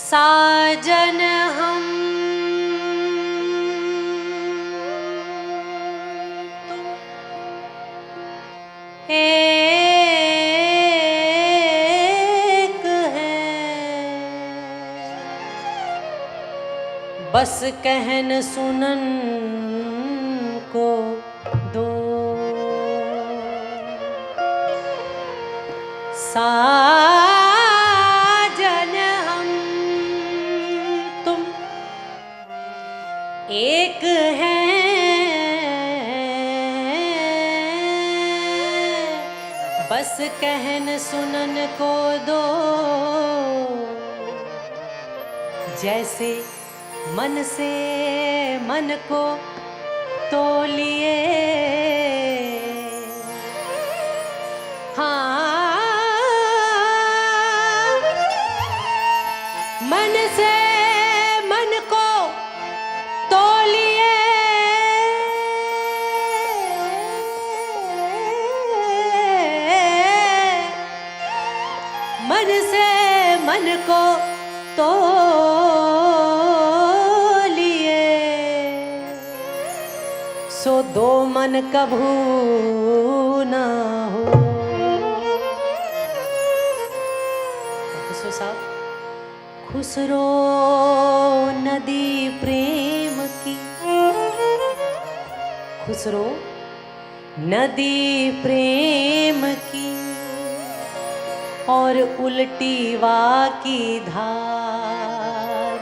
साजन हम एक हैं, बस कहन सुनन को दो। साजन हम तुम एक हैं, बस कहन सुनन को दो। जैसे मन से मन को तोलिए, हाँ मन से मन को तोलिए। मन से मन को तोलिए, सो दो मन कभू ना हो। खुसरो साहब, खुसरो नदी प्रेम की, खुसरो नदी प्रेम की, और उल्टी वा की धार।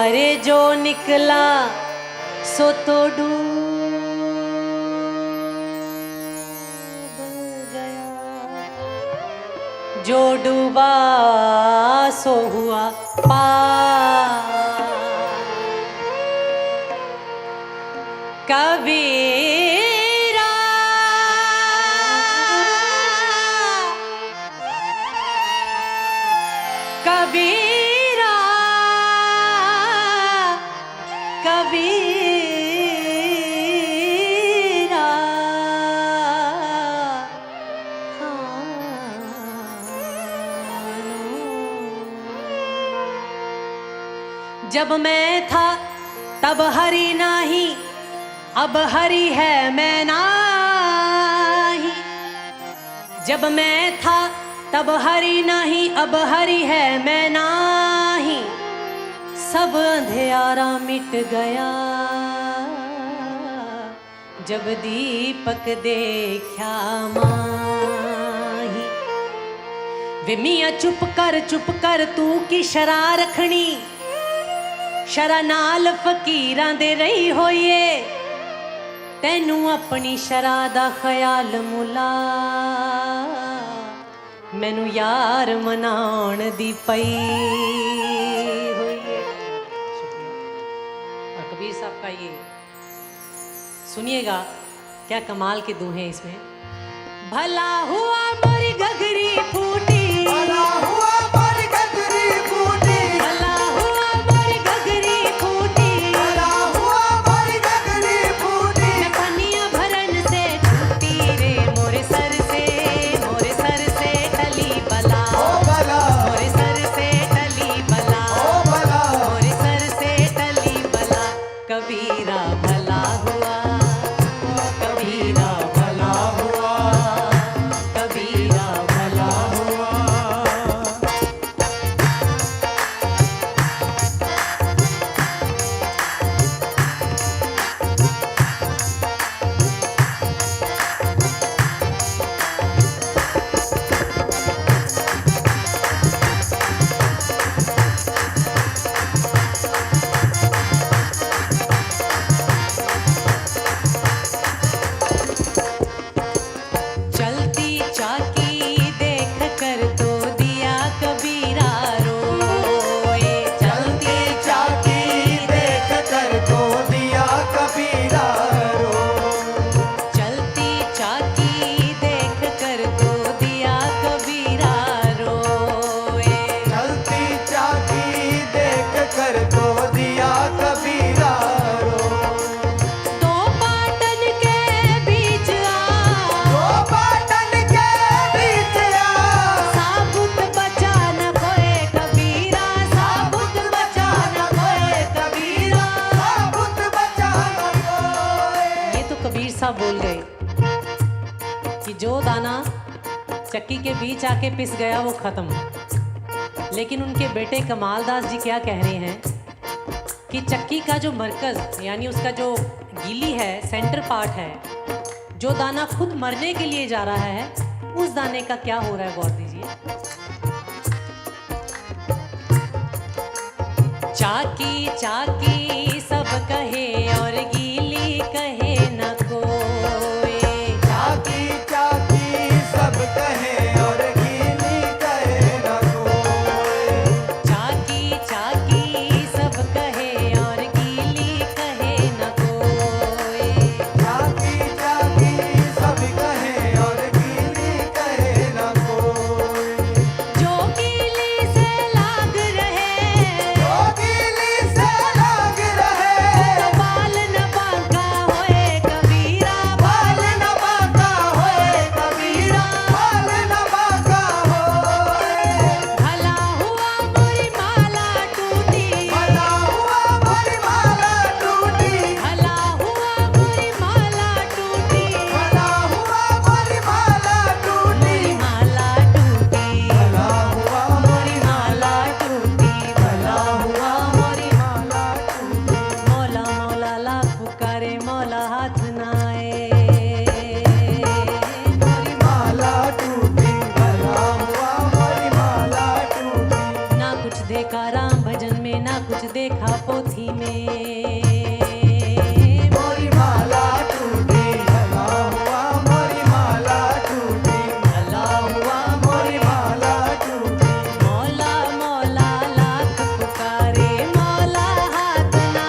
अरे जो निकला सो तो डूब गया, जो डूबा सो हुआ पार। कबीरा कबीरा कबीरा, जब मैं था तब हरि नाही, अब हरि है मैं नाही। जब मैं था तब हरि नहीं, अब हरि है मैं नाही। सब अंधियारा मिट गया, जब दीपक देखा माही। वे मियां चुप कर तू की शरा रखनी, शरा नाल फकीरां दे रही होइए। तैनू अपनी शरा दा ख्याल मुला, मैनू यार मनाउण दी पई हुई है। और कबीर साहब का ये सुनिएगा, क्या कमाल के दोहे इसमें। भला हुआ मोरी घघरी फूटी, भला हुआ मोरी घघरी फूटी, भला हुआ मोरी घघरी फूटी, भला हुआ मोरी घघरी फूटी। मैं पनिया भरन से छूटी रे, मोरे सर से टली बला। ओ भला, मोरे सर से टली बला, ओ भला, मोरे सर से टली बला। कबीरा भला हुआ, कबीरा भला हुआ, कबीरा चक्की के बीच आके पिस गया वो खत्म। लेकिन उनके बेटे कमाल दास जी क्या कह रहे हैं कि चक्की का जो मरकज यानी उसका जो गीली है, सेंटर पार्ट है, जो दाना खुद मरने के लिए जा रहा है, उस दाने का क्या हो रहा है, गौर दीजिए। चाकी चाकी सब कहे और गीली कहे न कोई। चाकी चाकी सब कहे और गीली कहे न कोई। चाकी चाकी सब कहे और गीली कहे न कोई। चाकी चाकी सब कहे और गीली कहे न कोई। जो गीली से लाग रहे, जो गीली से लाग रहे, तो बाल न बांका होए कबीरा, बाल न बांका होए कबीरा, बाल न बांका होए। भला हुआ मोरी माला टूटी, भला हुआ मोरी माला टूटी, भला हुआ मोरी माला टूटी, भला हुआ मोरी माला टूटी, मोरी माला टूटी, भला हुआ मोरी माला टूटी, भला हुआ मोरी माला टूटी। मौला मौला लाख पुकारे मौला हाथ ना आए। मोरी माला टूटी, भला हुआ मोरी माला टूटी। ना कुछ देखा राम भजन में, ना कुछ देखा पोथी में। मोरी माला टूटी, भला हुआ मोरी माला टूटी, भला हुआ मोरी माला टूटी। मौला मौला लाख पुकारे मौला हाथ ना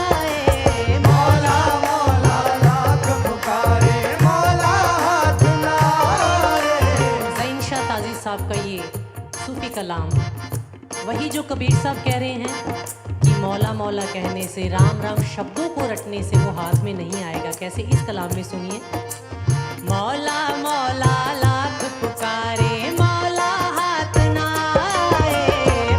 आए। मौला मौला लाख पुकारे, मौला हाथ ना आए। ज़ैन शाह ताज़ी साहब का ये सूफी कलाम, वही जो कबीर साहब कह रहे हैं कि मौला मौला कहने से, राम राम शब्दों को रटने से वो हाथ में नहीं आएगा। कैसे, इस कलाम में सुनिए। मौला मौला लाख पुकारे मौला हाथ ना आए।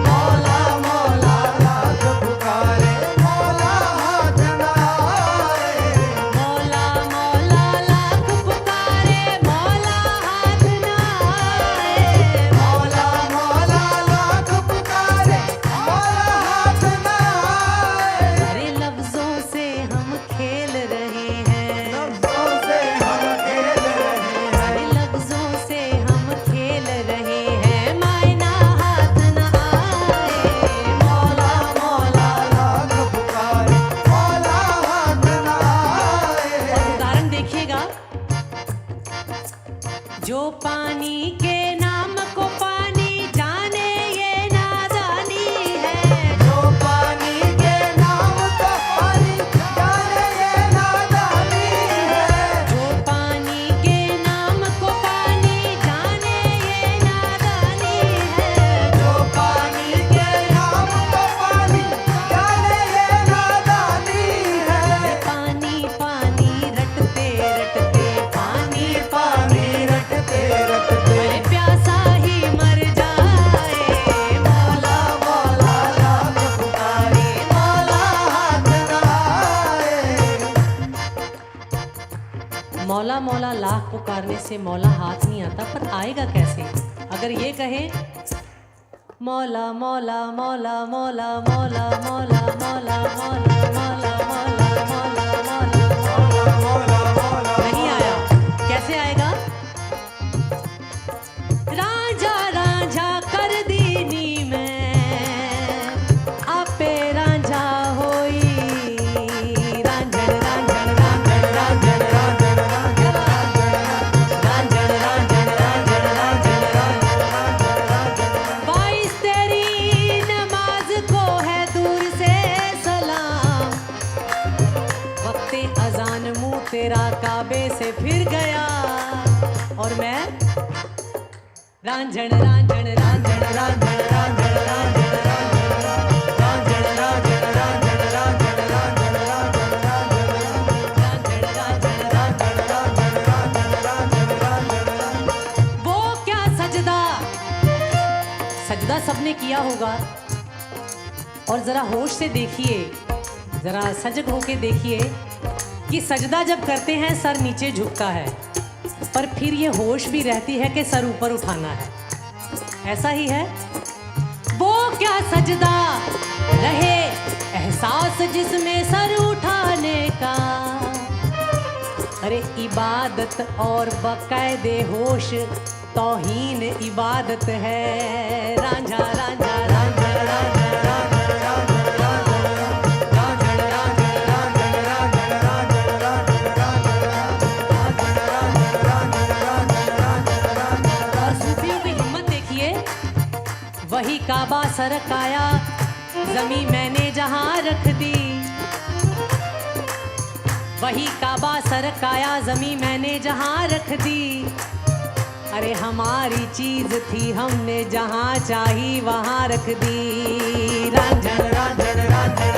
मौला मौला लाख पुकारे, मौला हाथ ना आए। मौला मौला लाख पुकारे मौला हाथ ना आए। मौला मौला लाख पुकारे, मौला हाथ ना आए। अरे लफ्जों से हम खेल रहे हैं, लफ्ज़ों से हम खेल रहे हैं, अरे लफ्जों से हम खेल रहे हैं, मायना हाथ ना आए। मौला मौला लाख पुकारे, मौला हाथ ना आए। और उदाहरण देखिएगा, जो पानी के नाम को पानी जाने ये नादानी है। जो पानी के नाम का पानी जाने ये नादानी है। जो पानी के नाम को पानी जाने ये नादानी है। जो पानी के नाम का पानी जाने ये नादानी है। पानी पानी रटते रटते पानी पानी रटते रटते, अरे प्यासा ही मर जाए। मौला मौला लाख पुकारे, मौला हाथ ना आए। मौला मौला लाख पुकारने से मौला हाथ नहीं आता, पर आएगा कैसे? अगर ये कहे मौला मौला मौला मौला मौला मौला मौला मौला मौला मौला मौला मौला मौला मौला नहीं आया, कैसे आएगा? रांझा रांझा कर दीनी में आपे रांझा होई। रांझण रांझण रांझण रांझण रांझण रांझण रांझण रांझण रांझण रांझण। बाईस तेरी नमाज को है दूर से सलाम, वक्ते अजान मुंह तेरा काबे से फिर गया, और मैं रांझण रांझण रांझण रांझण रांझण रांझण रांझण रांझण रांझण रांझण रांझण रांझण रांझण रांझण। वो क्या सजदा, सजदा सबने किया होगा, और जरा होश से देखिए, जरा सजग होके देखिए कि सजदा जब करते हैं सर नीचे झुकता है, पर फिर ये होश भी रहती है कि सर ऊपर उठाना है। ऐसा ही है वो क्या सजदा रहे एहसास जिसमें सर उठाने का। अरे इबादत और बाकायदे होश तौहीन इबादत है। रांझा रांझा रांझा रांझा और सूफियों की हिम्मत देखिए। वही काबा सरकाया जमी मैंने जहां रख दी। वही काबा सरकाया जमी मैंने जहां रख दी। अरे हमारी चीज थी हमने जहां चाही वहां रख दी। रांझण रांझण रांझण